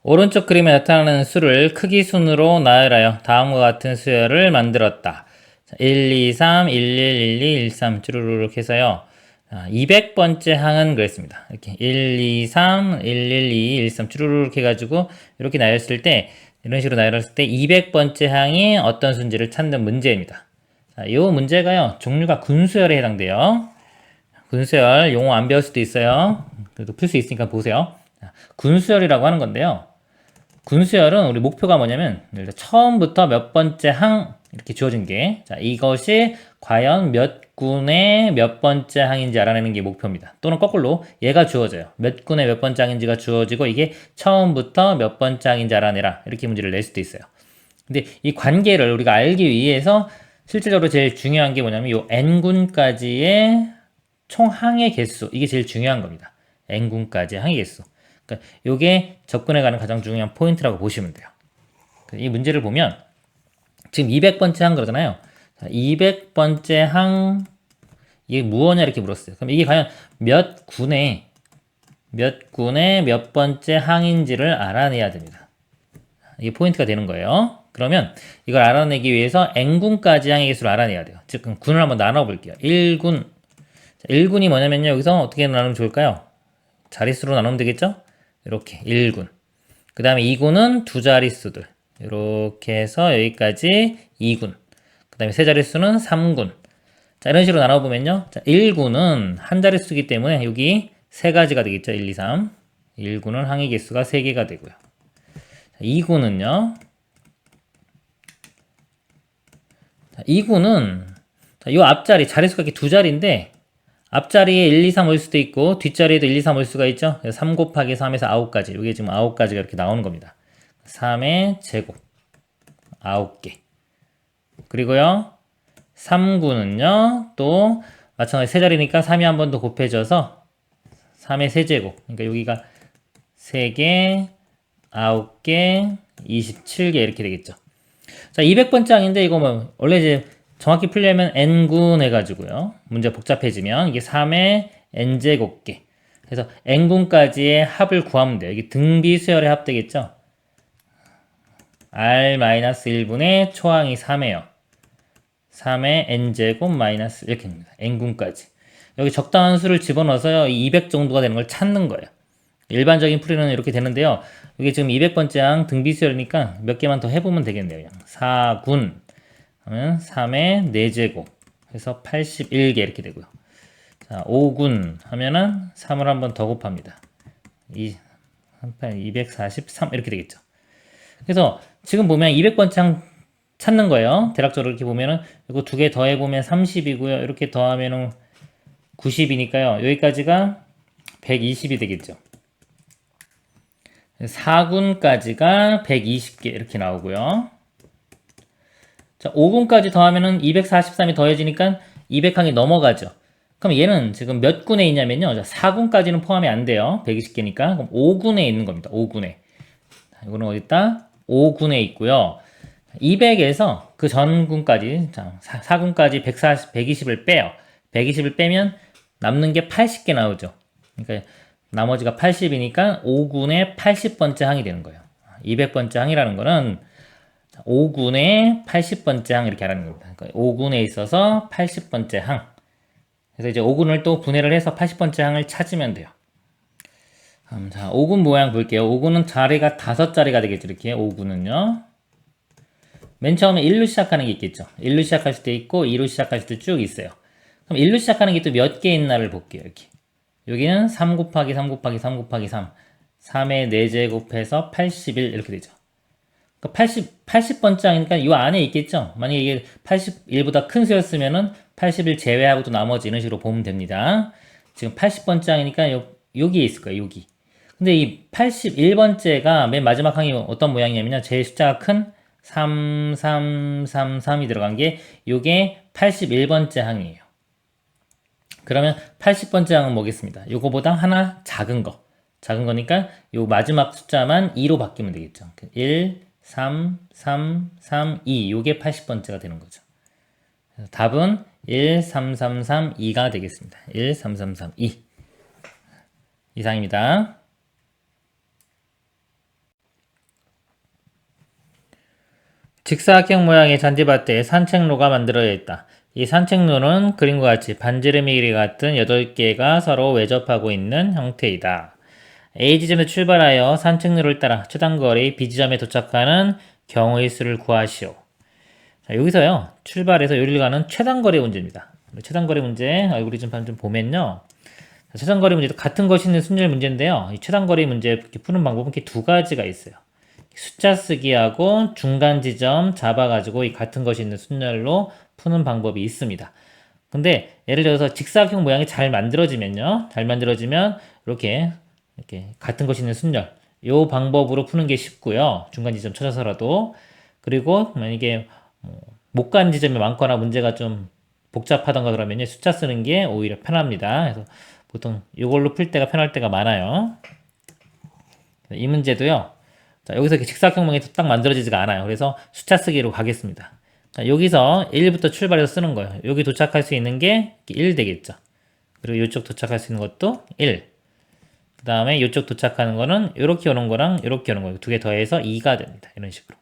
오른쪽 그림에 나타나는 수를 크기 순으로 나열하여 다음과 같은 수열을 만들었다. 1, 2, 3, 1, 1, 1, 2, 1, 3 쭈루루룩 해서요. 200번째 항은 그랬습니다. 이렇게 1, 2, 3, 1, 1, 2, 1, 3 쭈루루룩 해가지고 이렇게 나열했을 때 이런 식으로 나열했을 때 200번째 항이 어떤 수인지를 찾는 문제입니다. 자, 이 문제가요. 종류가 군수열에 해당돼요. 군수열 용어 안 배울 수도 있어요. 그래도 풀 수 있으니까 보세요. 군수열이라고 하는 건데요. 군수열은 우리 목표가 뭐냐면 처음부터 몇 번째 항 이렇게 주어진 게 자, 이것이 과연 몇 군의 몇 번째 항인지 알아내는 게 목표입니다. 또는 거꾸로 얘가 주어져요. 몇 군의 몇 번째 항인지가 주어지고 이게 처음부터 몇 번째 항인지 알아내라 이렇게 문제를 낼 수도 있어요. 근데 이 관계를 우리가 알기 위해서 실질적으로 제일 중요한 게 뭐냐면 이 n군까지의 총 항의 개수 이게 제일 중요한 겁니다. n군까지의 항의 개수. 그러니까 이게 접근해 가는 가장 중요한 포인트라고 보시면 돼요. 이 문제를 보면 지금 200번째 항 그러잖아요. 200번째 항 이게 무엇이냐 이렇게 물었어요. 그럼 이게 과연 몇 군의 몇 번째 항인지를 알아내야 됩니다. 이게 포인트가 되는 거예요. 그러면 이걸 알아내기 위해서 n군까지 항의 개수를 알아내야 돼요. 즉 군을 한번 나눠 볼게요. 1군 1군이 뭐냐면요. 여기서 어떻게 나누면 좋을까요? 자릿수로 나누면 되겠죠? 이렇게 1군. 그 다음에 2군은 두 자릿수들. 이렇게 해서 여기까지 2군. 그 다음에 세 자릿수는 3군. 자, 이런 식으로 나눠보면요. 자, 1군은 한 자릿수이기 때문에 여기 세 가지가 되겠죠. 1, 2, 3. 1군은 항의 개수가 3개가 되고요. 자, 2군은요. 자, 2군은 이 앞자리, 자릿수가 이렇게 두 자리인데 앞자리에 1, 2, 3 올 수도 있고 뒷자리에도 1, 2, 3 올 수가 있죠. 3 곱하기 3에서 9까지. 이게 지금 9가지가 이렇게 나오는 겁니다. 3의 제곱 9개. 그리고요. 3구는요. 또 마찬가지 세 자리니까 3이 한 번 더 곱해져서 3의 세제곱. 그러니까 여기가 3개, 9개, 27개 이렇게 되겠죠. 자, 200번째 항인데 이거 뭐 원래 이제 정확히 풀려면 n군 해가지고요. 문제 복잡해지면 이게 3의 n제곱개. 그래서 n군까지의 합을 구하면 돼요. 이게 등비수열의 합 되겠죠. r-1분의 초항이 3이에요. 3의 n제곱 마이너스 이렇게 됩니다. n군까지. 여기 적당한 수를 집어넣어서요. 이 200 정도가 되는 걸 찾는 거예요. 일반적인 풀이는 이렇게 되는데요. 이게 지금 200번째 항 등비수열이니까 몇 개만 더 해보면 되겠네요. 4군 하면 3의 4제곱 해서 81개 이렇게 되고요. 자, 5군 하면은 3을 한 번 더 곱합니다. 243 이렇게 되겠죠. 그래서 지금 보면 200번째 항 찾는 거예요. 대략적으로 이렇게 보면은 이거 두 개 더해보면 30이고요. 이렇게 더하면은 90이니까요. 여기까지가 120이 되겠죠. 4군까지가 120개 이렇게 나오고요. 자, 5군까지 더하면은 243이 더해지니까 200항이 넘어가죠. 그럼 얘는 지금 몇 군에 있냐면요. 4군까지는 포함이 안 돼요. 120개니까. 그럼 5군에 있는 겁니다. 5군에. 이거는 어디 있다? 5군에 있고요. 200에서 그 전군까지, 자, 4군까지 120을 빼요. 120을 빼면 남는 게 80개 나오죠. 그러니까 나머지가 80이니까 5군의 80번째 항이 되는 거예요. 200번째 항이라는 거는 5군의 80번째 항 이렇게 하라는 겁니다. 그러니까 5군에 있어서 80번째 항. 그래서 이제 5군을 또 분해를 해서 80번째 항을 찾으면 돼요. 자, 5군 모양 볼게요. 5군은 자리가 5자리가 되겠죠. 이렇게 5군은요. 맨 처음에 1로 시작하는 게 있겠죠. 1로 시작할 수도 있고 2로 시작할 수도 쭉 있어요. 그럼 1로 시작하는 게 또 몇 개 있나를 볼게요. 이렇게. 여기는 3 곱하기 3 곱하기 3 곱하기 3. 3의 4제곱해서 81 이렇게 되죠. 그러니까 80번째 항이니까 이 안에 있겠죠. 만약에 이게 81보다 큰 수였으면은 81 제외하고 또 나머지 이런 식으로 보면 됩니다. 지금 80번째 항이니까 여기에 있을 거예요. 여기. 근데 이 81번째가 맨 마지막 항이 어떤 모양이냐면요. 제일 숫자가 큰 3333이 들어간 게 요게 81번째 항이에요. 그러면 80번째 항은 뭐겠습니다. 요거보다 하나 작은 거. 작은 거니까 요 마지막 숫자만 2로 바뀌면 되겠죠. 1, 3, 3, 3, 2. 요게 80번째가 되는 거죠. 답은 1, 3, 3, 3, 2가 되겠습니다. 1, 3, 3, 3, 2. 이상입니다. 직사각형 모양의 잔디밭에 산책로가 만들어져 있다. 이 산책로는 그림과 같이 반지름이 길이 같은 8개가 서로 외접하고 있는 형태이다. A 지점에 출발하여 산책로를 따라 최단거리 B 지점에 도착하는 경우의 수를 구하시오. 자, 여기서요, 출발해서 여기를 가는 최단거리 문제입니다. 최단거리 문제 알고리즘 좀 보면요. 자, 최단거리 문제도 같은 것이 있는 순열 문제인데요. 이 최단거리 문제 푸는 방법은 이렇게 두 가지가 있어요. 숫자 쓰기하고 중간 지점 잡아가지고 이 같은 것이 있는 순열로 푸는 방법이 있습니다. 근데 예를 들어서 직사각형 모양이 잘 만들어지면요. 잘 만들어지면 이렇게 같은 것이 있는 순열 요 방법으로 푸는 게 쉽고요. 중간 지점 찾아서라도. 그리고 만약에 못 가는 지점이 많거나 문제가 좀 복잡하던가 그러면 숫자 쓰는 게 오히려 편합니다. 그래서 보통 이걸로 풀 때가 편할 때가 많아요. 이 문제도요. 자, 여기서 이렇게 직사각형 모양이 딱 만들어지지가 않아요. 그래서 숫자 쓰기로 가겠습니다. 자, 여기서 1부터 출발해서 쓰는 거예요. 여기 도착할 수 있는 게 1 되겠죠. 그리고 이쪽 도착할 수 있는 것도 1. 그 다음에 이쪽 도착하는 거는 이렇게 오는 거랑 이렇게 오는 거예요. 두 개 더해서 2가 됩니다. 이런 식으로.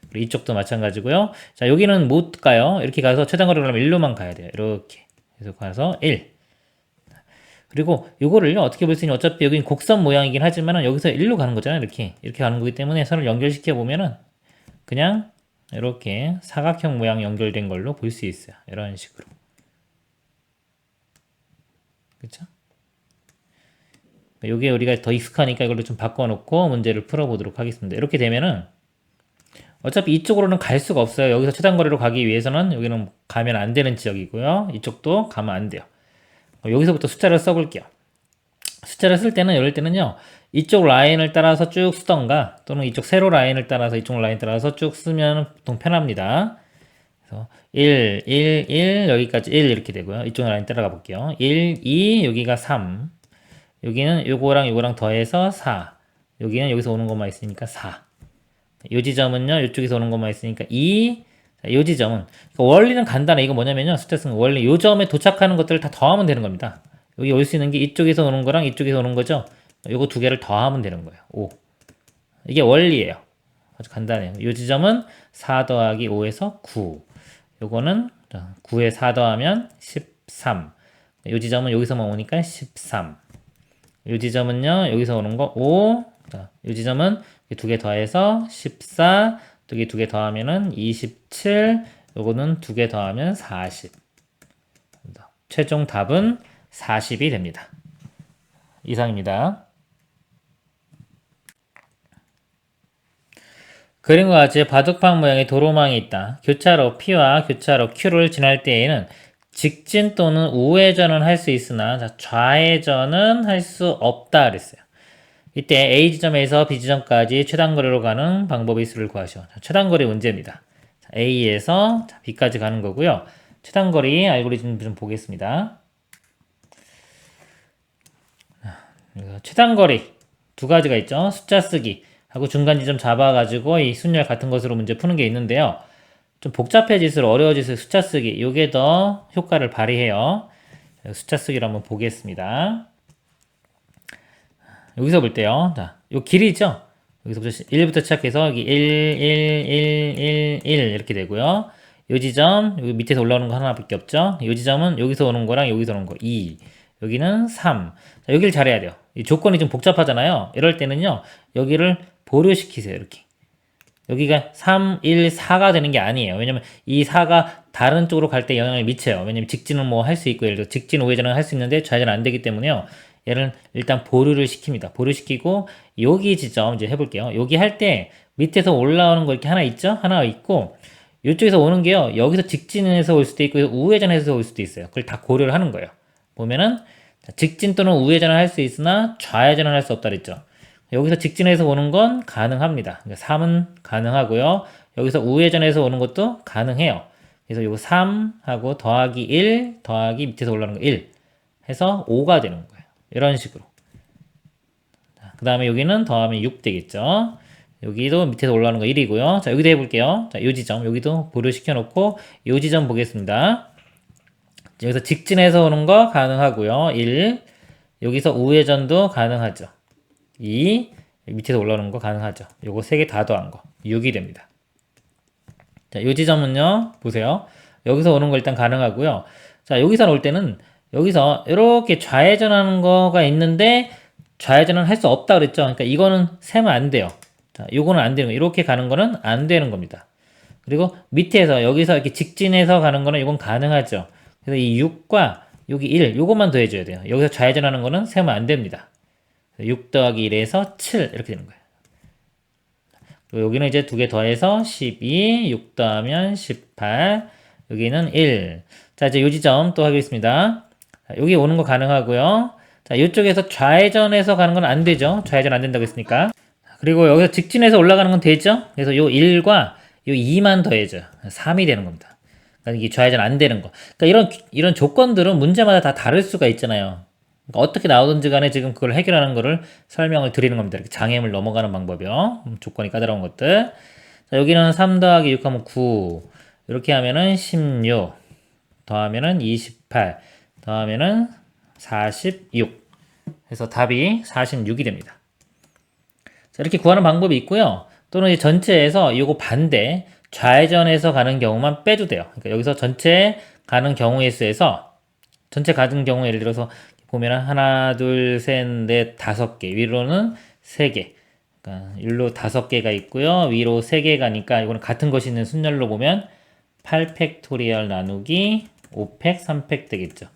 그리고 이쪽도 마찬가지고요. 자, 여기는 못 가요. 이렇게 가서 최단거리를 가려면 1로만 가야 돼요. 이렇게. 그래서 가서 1. 그리고 요거를요, 어떻게 볼 수 있냐. 어차피 여기는 곡선 모양이긴 하지만은 여기서 1로 가는 거잖아요. 이렇게 가는 거기 때문에 서로 연결시켜 보면은 그냥 이렇게 사각형 모양 연결된 걸로 볼 수 있어요. 이런 식으로. 그쵸? 요게 우리가 더 익숙하니까 이걸로 좀 바꿔놓고 문제를 풀어보도록 하겠습니다. 이렇게 되면은 어차피 이쪽으로는 갈 수가 없어요. 여기서 최단거리로 가기 위해서는 여기는 가면 안 되는 지역이고요. 이쪽도 가면 안 돼요. 여기서부터 숫자를 써볼게요. 숫자를 쓸 때는 이럴 때는요. 이쪽 라인을 따라서 쭉 쓰던가 또는 이쪽 세로 라인을 따라서 이쪽 라인 따라서 쭉 쓰면 보통 편합니다. 그래서 1, 1, 1 여기까지 1 이렇게 되고요. 이쪽 라인 따라가 볼게요. 1, 2 여기가 3 여기는 요거랑 요거랑 더해서 4 여기는 여기서 오는 것만 있으니까 4 요 지점은요. 이쪽에서 오는 것만 있으니까 2 요 지점은 그러니까 원리는 간단해. 이거 뭐냐면요. 숫자 쓰는 원리 요 점에 도착하는 것들을 다 더하면 되는 겁니다. 여기 올 수 있는 게 이쪽에서 오는 거랑 이쪽에서 오는 거죠. 요거 두 개를 더하면 되는 거예요. 5. 이게 원리예요. 아주 간단해요. 요 지점은 4 더하기 5에서 9. 요거는 9에 4 더하면 13. 요 지점은 여기서만 오니까 13. 요 지점은요. 여기서 오는 거 5. 요 지점은 두 개 더해서 14. 두 개 더하면은 27. 요거는 두 개 더하면 40. 최종 답은 40이 됩니다. 이상입니다. 그림과 같이 바둑판 모양의 도로망이 있다. 교차로 P와 교차로 Q를 지날 때에는 직진 또는 우회전은 할 수 있으나 좌회전은 할 수 없다 그랬어요. 이때 A 지점에서 B 지점까지 최단거리로 가는 방법의 수를 구하시오. 최단거리 문제입니다. A에서 B까지 가는 거고요. 최단거리 알고리즘 좀 보겠습니다. 최단거리 두 가지가 있죠. 숫자 쓰기 하고 중간 지점 잡아가지고 이 순열 같은 것으로 문제 푸는 게 있는데요. 좀 복잡해질수록 어려워질수록 숫자 쓰기 요게 더 효과를 발휘해요. 숫자 쓰기를 한번 보겠습니다. 여기서 볼 때요. 자, 요 길이죠. 여기서부터 1부터 시작해서 여기 1, 1, 1, 1, 1 이렇게 되고요. 요 지점 여기 밑에서 올라오는 거 하나밖에 없죠. 요 지점은 여기서 오는 거랑 여기서 오는 거 2. 여기는 3. 자, 여기를 잘해야 돼요. 이 조건이 좀 복잡하잖아요. 이럴 때는요. 여기를 보류시키세요. 이렇게. 여기가 3, 1, 4가 되는 게 아니에요. 왜냐면 이 4가 다른 쪽으로 갈 때 영향을 미쳐요. 왜냐면 직진은 뭐 할 수 있고 예를 들어 직진 우회전은 할 수 있는데 좌회전은 안 되기 때문에요. 얘를 일단 보류를 시킵니다. 보류시키고 여기 지점 이제 해볼게요. 여기 할 때 밑에서 올라오는 거 이렇게 하나 있죠? 하나 있고 이쪽에서 오는 게요. 여기서 직진해서 올 수도 있고 우회전해서 올 수도 있어요. 그걸 다 고려를 하는 거예요. 보면은 직진 또는 우회전을 할 수 있으나 좌회전은 할 수 없다 그랬죠. 여기서 직진해서 오는 건 가능합니다. 그러니까 3은 가능하고요. 여기서 우회전해서 오는 것도 가능해요. 그래서 요거 3하고 더하기 1 더하기 밑에서 올라오는 거 1 해서 5가 되는 거예요. 이런 식으로. 그 다음에 여기는 더하면 6 되겠죠. 여기도 밑에서 올라오는 거 1이고요. 자, 여기도 해볼게요. 자, 요 지점, 여기도 보류시켜 놓고, 요 지점 보겠습니다. 여기서 직진해서 오는 거 가능하고요. 1. 여기서 우회전도 가능하죠. 2. 밑에서 올라오는 거 가능하죠. 요거 3개 다 더한 거. 6이 됩니다. 자, 요 지점은요, 보세요. 여기서 오는 거 일단 가능하고요. 자, 여기서 올 때는 여기서 이렇게 좌회전하는 거가 있는데 좌회전은 할 수 없다 그랬죠. 그러니까 이거는 세면 안 돼요. 자, 요거는 안 되는 거. 이렇게 가는 거는 안 되는 겁니다. 그리고 밑에서 여기서 이렇게 직진해서 가는 거는 이건 가능하죠. 그래서 이 6과 여기 1, 요것만 더해줘야 돼요. 여기서 좌회전하는 거는 세면 안 됩니다. 6 더하기 1에서 7 이렇게 되는 거예요. 그리고 여기는 이제 두 개 더해서 12, 6 더하면 18, 여기는 1. 자, 이제 요 지점 또 하겠습니다. 자, 여기 오는 거 가능하고요. 자, 이쪽에서 좌회전해서 가는 건 안 되죠. 좌회전 안 된다고 했으니까. 그리고 여기서 직진해서 올라가는 건 되죠. 그래서 요 1과 요 2만 더해져 3이 되는 겁니다. 그러니까 이게 좌회전 안 되는 거. 그러니까 이런 조건들은 문제마다 다 다를 수가 있잖아요. 그러니까 어떻게 나오든지 간에 지금 그걸 해결하는 거를 설명을 드리는 겁니다. 이렇게 장애물 넘어가는 방법이요. 조건이 까다로운 것들. 자, 여기는 3 더하기 6 하면 9. 이렇게 하면은 16. 더하면은 28. 더하면은 46. 그래서 답이 46이 됩니다. 자, 이렇게 구하는 방법이 있고요. 또는 이 전체에서 이거 반대 좌회전해서 가는 경우만 빼도 돼요. 그러니까 여기서 전체 가는 경우의 수에서 전체 가는 경우 예를 들어서 보면은 하나, 둘, 셋, 넷, 5개 위로는 3개. 그러니까 일로 5개가 있고요. 위로 3개 가니까 이거는 같은 것이 있는 순열로 보면 8팩토리얼 나누기 5팩, 3팩 되겠죠.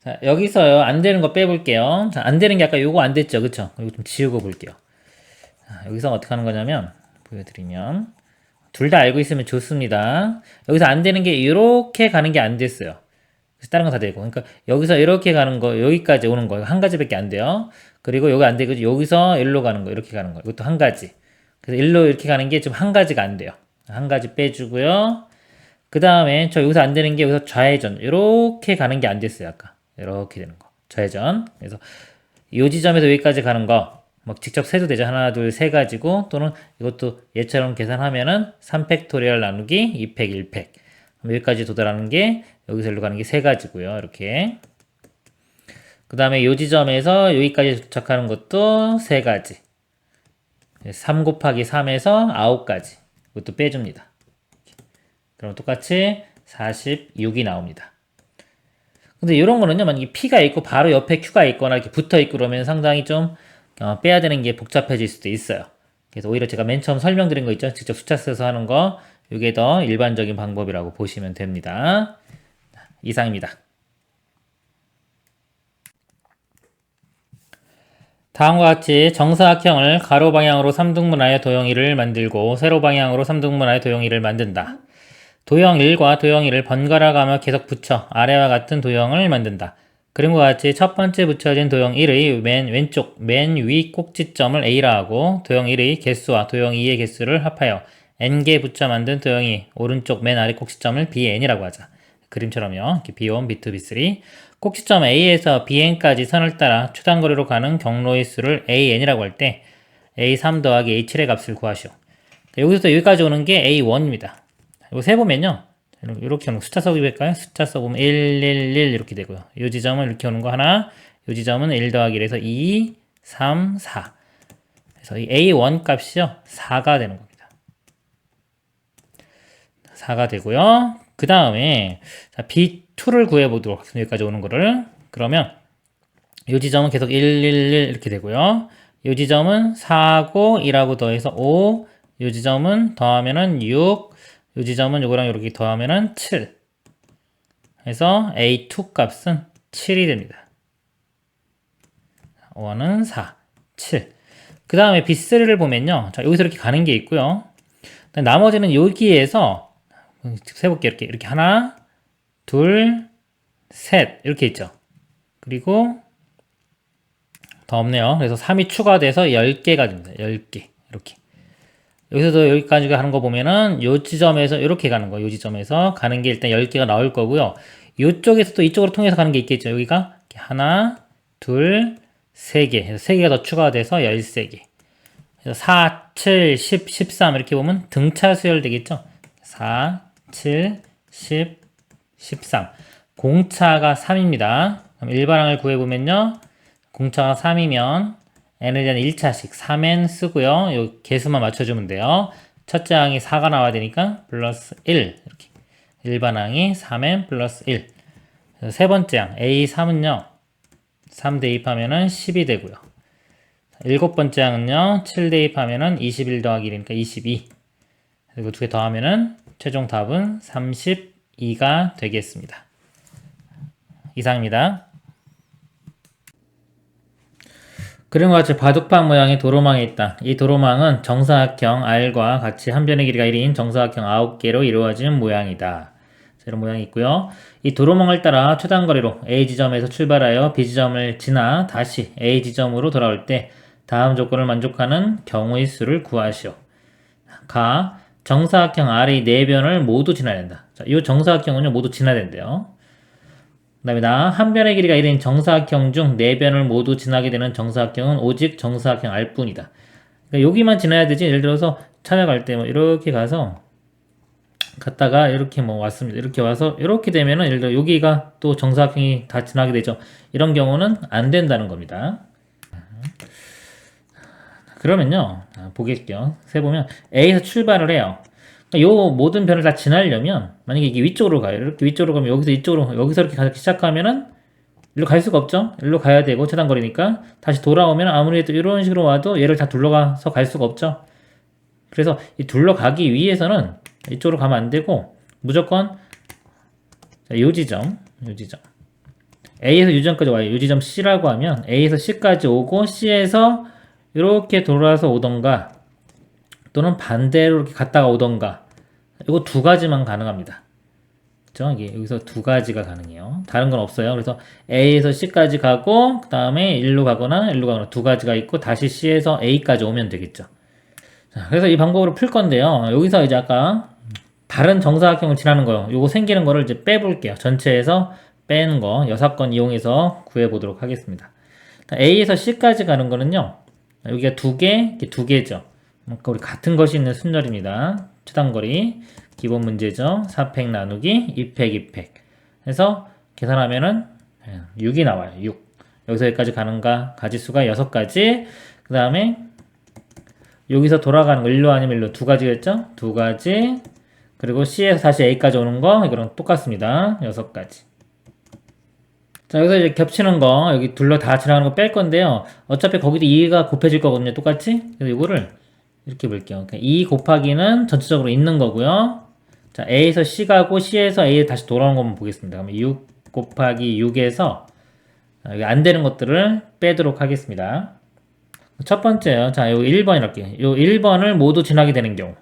자, 여기서요. 안 되는 거 빼볼게요. 자, 안 되는 게 아까 요거 안 됐죠. 그쵸? 이거 좀 지우고 볼게요. 자, 여기서 어떻게 하는 거냐면 보여드리면 둘 다 알고 있으면 좋습니다. 여기서 안 되는 게 이렇게 가는 게 안 됐어요. 그래서 다른 건 다 되고. 그러니까 여기서 이렇게 가는 거, 여기까지 오는 거, 한 가지밖에 안 돼요. 그리고 여기 안 되고 여기서 일로 가는 거, 이렇게 가는 거, 이것도 한 가지. 그래서 일로 이렇게 가는 게 좀 한 가지가 안 돼요. 한 가지 빼주고요. 그 다음에 저 여기서 안 되는 게 여기서 좌회전, 이렇게 가는 게 안 됐어요. 아까 이렇게 되는 거, 좌회전. 그래서 이 지점에서 여기까지 가는 거. 막 직접 세도 되죠. 하나, 둘, 세 가지고 또는 이것도 얘처럼 계산하면은 3팩토리얼 나누기 2팩, 1팩. 여기까지 도달하는 게 여기서 일로 가는 게 세 가지고요. 이렇게. 그 다음에 이 지점에서 여기까지 도착하는 것도 세 가지. 3 곱하기 3에서 9가지. 이것도 빼줍니다. 그럼 똑같이 46이 나옵니다. 근데 이런 거는요, 만약에 P가 있고 바로 옆에 Q가 있거나 이렇게 붙어 있고 그러면 상당히 좀 빼야 되는 게 복잡해질 수도 있어요. 그래서 오히려 제가 맨 처음 설명드린 거 있죠? 직접 숫자 써서 하는 거. 이게 더 일반적인 방법이라고 보시면 됩니다. 이상입니다. 다음과 같이 정사각형을 가로 방향으로 3등분하여 도형 1을 만들고 세로 방향으로 3등분하여 도형 1을 만든다. 도형 1과 도형 1을 번갈아 가며 계속 붙여 아래와 같은 도형을 만든다. 그림과 같이 첫 번째 붙여진 도형 1의 맨 왼쪽 맨 위 꼭지점을 A라 하고 도형 1의 개수와 도형 2의 개수를 합하여 N개 붙여 만든 도형 2 오른쪽 맨 아래 꼭지점을 BN이라고 하자. 그림처럼요. B1, B2, B3 꼭지점 A에서 BN까지 선을 따라 초단거리로 가는 경로의 수를 AN이라고 할 때 A3 더하기 A7의 값을 구하시오. 여기서 여기까지 오는 게 A1입니다. 이거 세보면요. 이렇게 오는 거 숫자 써볼까요? 숫자 써보면 1, 1, 1 이렇게 되고요. 이 지점은 이렇게 오는 거 하나, 이 지점은 1 더하기 1에서 2, 3, 4. 그래서 이 A1 값이요. 4가 되는 겁니다. 4가 되고요. 그 다음에 B2를 구해보도록 하겠습니다. 여기까지 오는 거를. 그러면 이 지점은 계속 1, 1, 1 이렇게 되고요. 이 지점은 4하고 1하고 더해서 5, 이 지점은 더하면은 6, 이 지점은 요거랑 이렇게 더하면은 7. 그래서 A2 값은 7이 됩니다. 5는 4, 7. 그 다음에 B3를 보면요. 자, 여기서 이렇게 가는 게 있고요. 나머지는 여기에서 세볼게요. 이렇게 하나, 둘, 셋 이렇게 있죠. 그리고 더 없네요. 그래서 3이 추가돼서 10개가 됩니다. 10개 이렇게. 여기서도 여기까지 가는 거 보면은 요 지점에서 이렇게 가는 거, 요 지점에서 가는 게 일단 10개가 나올 거고요. 요쪽에서 또 이쪽으로 통해서 가는 게 있겠죠. 여기가 하나, 둘, 3개. 그래서 3개가 더 추가가 돼서 13개. 그래서 4, 7, 10, 13 이렇게 보면 등차 수열 되겠죠. 4, 7, 10, 13. 공차가 3입니다. 그럼 일반항을 구해보면요. 공차가 3이면 n에 대한 1차식 3n 쓰고요. 요 개수만 맞춰주면 돼요. 첫째 항이 4가 나와야 되니까 플러스 1 이렇게 일반항이 3n 플러스 1. 세 번째 항 A3은요 3 대입하면은 10이 되고요. 일곱 번째 항은요 7 대입하면은 21 더하기 1이니까 22. 그리고 두 개 더하면은 최종 답은 32가 되겠습니다. 이상입니다. 그림과 같이 바둑판 모양의 도로망이 있다. 이 도로망은 정사각형 R과 같이 한 변의 길이가 1인 정사각형 9개로 이루어진 모양이다. 이런 모양이 있고요. 이 도로망을 따라 최단거리로 A 지점에서 출발하여 B 지점을 지나 다시 A 지점으로 돌아올 때 다음 조건을 만족하는 경우의 수를 구하시오. 가 정사각형 R의 4변을 모두 지나야 된다. 자, 이 정사각형은요 모두 지나야 된대요. 그 다음에 한 변의 길이가 1인 정사각형 중 4변을 모두 지나게 되는 정사각형은 오직 정사각형 R뿐이다. 그러니까 여기만 지나야 되지. 예를 들어서 찾아갈 때 뭐 이렇게 가서 갔다가 이렇게 뭐 왔습니다. 이렇게 와서 이렇게 되면은 예를 들어 여기가 또 정사각형이 다 지나게 되죠. 이런 경우는 안 된다는 겁니다. 그러면요 보겠게요. 세보면 A에서 출발을 해요. 요 모든 변을 다 지나려면 만약에 이게 위쪽으로 가요. 이렇게 위쪽으로 가면 여기서 이쪽으로 여기서 이렇게 가기 시작하면은 일로 갈 수가 없죠. 일로 가야 되고 최단거리니까 다시 돌아오면 아무래도 이런 식으로 와도 얘를 다 둘러가서 갈 수가 없죠. 그래서 이 둘러가기 위해서는 이쪽으로 가면 안 되고 무조건 요 지점 A에서 U점까지 와요. 요 지점 C라고 하면 A에서 C까지 오고 C에서 이렇게 돌아서 오던가 또는 반대로 이렇게 갔다가 오던가 이거 두 가지만 가능합니다. 그쵸? 이게 여기서 두 가지가 가능해요. 다른 건 없어요. 그래서 A에서 C까지 가고 그 다음에 일로 가거나 두 가지가 있고 다시 C에서 A까지 오면 되겠죠. 자, 그래서 이 방법으로 풀 건데요. 여기서 이제 아까 다른 정사각형을 지나는 거요. 요거 생기는 거를 이제 빼볼게요. 전체에서 빼는 거 6건 이용해서 구해보도록 하겠습니다. A에서 C까지 가는 거는요. 여기가 두 개죠. 그러니까 우리 같은 것이 있는 순열입니다. 최단거리 기본 문제죠. 4팩 나누기 2팩 2팩 해서 계산하면은 6이 나와요. 6. 여기서 여기까지 가는가 가지수가 6가지. 그 다음에 여기서 돌아가는 거 일로 아니면 일로 두 가지겠죠? 두 가지. 그리고 C에서 다시 A까지 오는 거 이거랑 똑같습니다. 6가지. 자, 여기서 이제 겹치는 거 여기 둘러 다 지나가는 거 뺄 건데요. 어차피 거기도 2가 곱해질 거거든요. 똑같이. 그래서 이거를 이렇게 볼게요. 그러니까 2 곱하기는 전체적으로 있는 거고요. 자, A에서 C 가고 C에서 A에 다시 돌아오는 것만 보겠습니다. 그러면 6 곱하기 6에서 여기 안 되는 것들을 빼도록 하겠습니다. 첫 번째요. 자, 여기 1번 이렇게. 요 1번을 모두 지나게 되는 경우.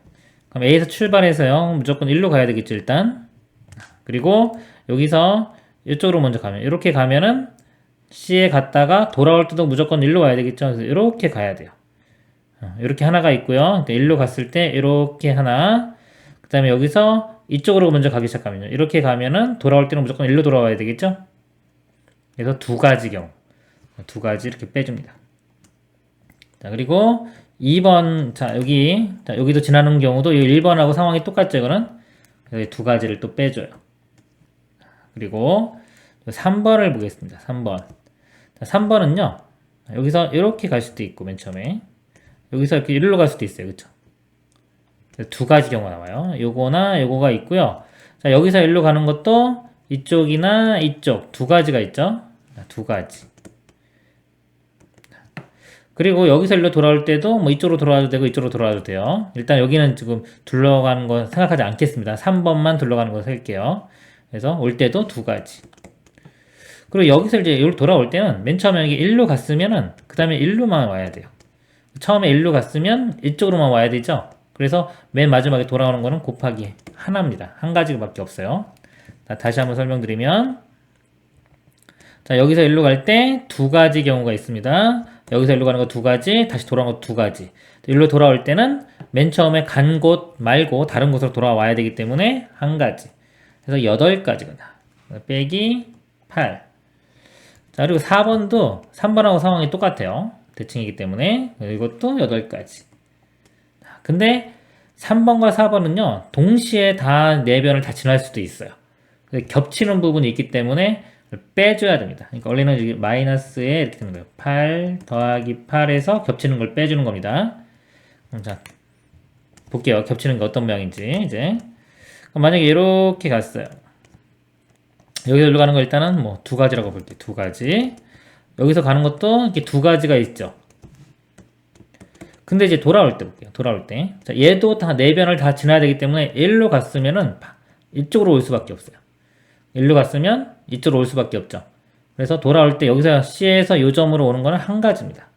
그럼 A에서 출발해서요. 무조건 1로 가야 되겠죠, 일단. 그리고 여기서 이쪽으로 먼저 가면 이렇게 가면은 C에 갔다가 돌아올 때도 무조건 1로 와야 되겠죠. 그래서 이렇게 가야 돼요. 이렇게 하나가 있고요. 그러니까 1로 갔을 때 이렇게 하나. 그 다음에 여기서 이쪽으로 먼저 가기 시작하면요. 이렇게 가면은 돌아올 때는 무조건 1로 돌아와야 되겠죠. 그래서 두 가지 경우. 두 가지 이렇게 빼줍니다. 자, 그리고 2번, 자, 여기도 지나는 경우도 이 1번하고 상황이 똑같죠, 이거는? 그래서 두 가지를 또 빼줘요. 그리고 3번을 보겠습니다. 3번. 자, 3번은요, 여기서 이렇게 갈 수도 있고, 맨 처음에. 여기서 이렇게 일로 갈 수도 있어요, 그쵸? 두 가지 경우가 나와요. 요거나 요거가 있고요. 자, 여기서 일로 가는 것도 이쪽이나 이쪽 두 가지가 있죠? 두 가지. 그리고 여기서 일로 돌아올 때도 뭐 이쪽으로 돌아와도 되고 이쪽으로 돌아와도 돼요. 일단 여기는 지금 둘러가는 거 생각하지 않겠습니다. 3번만 둘러가는 거 쓸게요. 그래서 올 때도 두 가지. 그리고 여기서 이제 여기 돌아올 때는 맨 처음에 여기 1로 갔으면은 그 다음에 1로만 와야 돼요. 처음에 1로 갔으면 이쪽으로만 와야 되죠. 그래서 맨 마지막에 돌아오는 거는 곱하기 하나입니다. 한 가지밖에 없어요. 자, 다시 한번 설명드리면 자, 여기서 1로 갈 때 두 가지 경우가 있습니다. 여기서 일로 가는 거 두 가지, 다시 돌아오는 거 두 가지. 일로 돌아올 때는 맨 처음에 간 곳 말고 다른 곳으로 돌아와야 되기 때문에 한 가지. 그래서 8가지가 나. 빼기 8. 자, 그리고 4번도 3번하고 상황이 똑같아요. 대칭이기 때문에 이것도 8가지. 근데 3번과 4번은요, 동시에 다 4변을 다 지날 수도 있어요. 겹치는 부분이 있기 때문에 빼줘야 됩니다. 그러니까 원래는 여기 마이너스에 이렇게 되는 거예요. 8 더하기 8에서 겹치는 걸 빼주는 겁니다. 자, 볼게요. 겹치는 게 어떤 모양인지 이제. 그럼 만약에 이렇게 갔어요. 여기서 일로 가는 거 일단은 뭐 두 가지라고 볼게요. 두 가지. 여기서 가는 것도 이렇게 두 가지가 있죠. 근데 이제 돌아올 때 볼게요. 돌아올 때. 자, 얘도 다 네 변을 다 지나야 되기 때문에 일로 갔으면은 이쪽으로 올 수밖에 없어요. 일로 갔으면 이쪽으로 올 수밖에 없죠. 그래서 돌아올 때 여기서 C에서 요 점으로 오는 거는 한 가지입니다.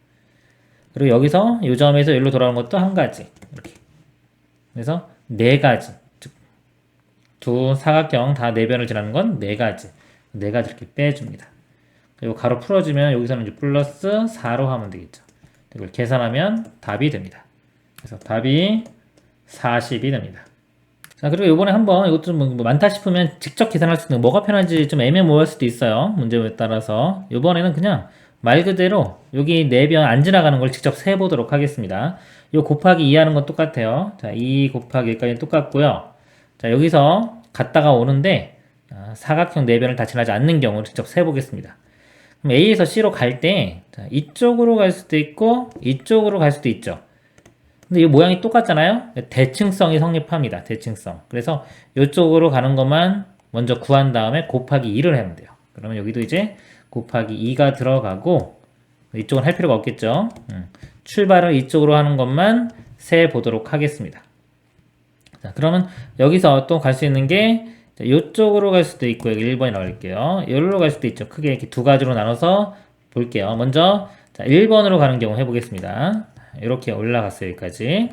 그리고 여기서 요 점에서 일로 돌아오는 것도 한 가지. 이렇게. 그래서 네 가지. 즉, 두 사각형 다 네 변을 지나는 건 네 가지. 네 가지 이렇게 빼줍니다. 그리고 가로 풀어주면 여기서는 이제 플러스 4로 하면 되겠죠. 이걸 계산하면 답이 됩니다. 그래서 답이 40이 됩니다. 자, 그리고 이번에 한번 이것도 뭐 많다 싶으면 직접 계산할 수 있는 뭐가 편한지 좀 애매모호할 수도 있어요. 문제에 따라서. 이번에는 그냥 말 그대로 여기 네 변 안 지나가는 걸 직접 세보도록 하겠습니다. 요 곱하기 2 하는 건 똑같아요. 자, 2 곱하기 1까지는 똑같고요. 자, 여기서 갔다가 오는데 사각형 네 변을 다 지나지 않는 경우를 직접 세보겠습니다. 그럼 A에서 C로 갈 때 이쪽으로 갈 수도 있고 이쪽으로 갈 수도 있죠. 근데 이 모양이 똑같잖아요. 대칭성이 성립합니다. 대칭성. 그래서 이쪽으로 가는 것만 먼저 구한 다음에 곱하기 2를 하면 돼요. 그러면 여기도 이제 곱하기 2가 들어가고 이쪽은 할 필요가 없겠죠. 출발을 이쪽으로 하는 것만 세 보도록 하겠습니다. 자, 그러면 여기서 또 갈 수 있는 게 이쪽으로 갈 수도 있고 여기 1번이 나올게요. 여기로 갈 수도 있죠. 크게 이렇게 두 가지로 나눠서 볼게요. 먼저 자, 1번으로 가는 경우 해보겠습니다. 이렇게 올라갔어요. 여기까지.